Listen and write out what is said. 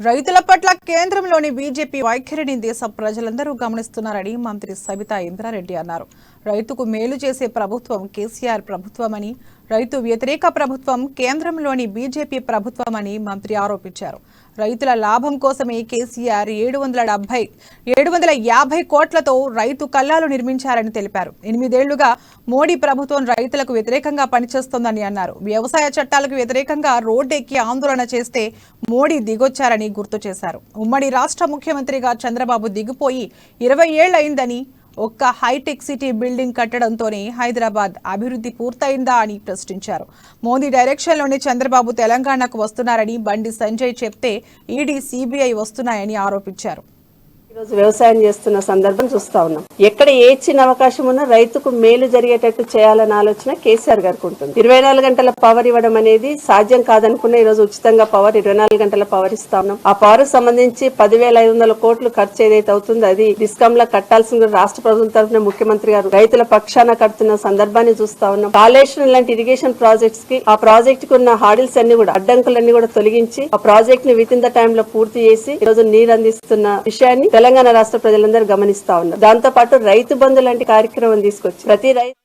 రైతుల పట్ల కేంద్రంలోని బీజేపీ వైఖరిని దేశ ప్రజలందరూ గమనిస్తున్నారని మంత్రి సబితా ఇంద్రారెడ్డి అన్నారు. రైతుకు మేలు చేసే ప్రభుత్వం కేసీఆర్ ప్రభుత్వమని, రైతు వ్యతిరేక ప్రభుత్వం కేంద్రంలోని బీజేపీ ప్రభుత్వమని మంత్రి ఆరోపించారు. రైతుల లాభం కోసమే కేసీఆర్ 750 కోట్లతో రైతు కల్లాలు నిర్మించారని తెలిపారు. 8 ఏళ్లుగా మోడీ ప్రభుత్వం రైతులకు వ్యతిరేకంగా పనిచేస్తోందని అన్నారు. వ్యవసాయ చట్టాలకు వ్యతిరేకంగా రోడ్డెక్కి ఆందోళన చేస్తే మోడీ దిగొచ్చారని గుర్తు చేశారు. ఉమ్మడి రాష్ట్ర ముఖ్యమంత్రిగా చంద్రబాబు దిగిపోయి 20 ఏళ్లయిందని, ఒక్క హైటెక్ సిటీ బిల్డింగ్ కట్టడంతోనే హైదరాబాద్ అభివృద్ధి పూర్తయిందా అని ప్రశ్నించారు. మోదీ డైరెక్షన్లోనే చంద్రబాబు తెలంగాణకు వస్తున్నారని బండి సంజయ్ చెప్తే ఈడీ, సిబిఐ వస్తున్నాయని ఆరోపించారు. ఈరోజు వ్యవసాయం చేస్తున్న సందర్భం చూస్తా ఉన్నాం. ఎక్కడ ఏ చిన్న అవకాశం ఉన్నా రైతుకు మేలు జరిగేటట్టు చేయాలన్న ఆలోచన కేసీఆర్ గారికి ఉంటుంది. 24 గంటల పవర్ ఇవ్వడం అనేది సాధ్యం కాదనుకున్న ఈ రోజు ఉచితంగా పవర్ 24 గంటల పవర్ ఇస్తా ఉన్నాం. ఆ పవర్ సంబంధించి 10,500 కోట్లు ఖర్చు ఏదైతే అవుతుందో అది డిస్కామ్ లా కట్టాల్సిన రాష్ట్ర ప్రభుత్వం తరఫున ముఖ్యమంత్రి గారు రైతుల పక్షాన కడుతున్న సందర్భాన్ని చూస్తా ఉన్నాం. కాళేశ్వరం లాంటి ఇరిగేషన్ ప్రాజెక్ట్స్ కి ఆ ప్రాజెక్ట్ కు ఉన్న హార్డిల్స్ అన్ని కూడా అడ్డంకులన్నీ కూడా తొలగించి ఆ ప్రాజెక్ట్ ని విత్ ఇన్ ద టైమ్ లో పూర్తి చేసి ఈ రోజు నీరు అందిస్తున్న విషయాన్ని తెలంగాణ రాష్ట్ర ప్రజలందరూ గమనిస్తా ఉన్నారు. దాంతో పాటు రైతు బంధు లాంటి కార్యక్రమం తీసుకొచ్చి ప్రతి రైతు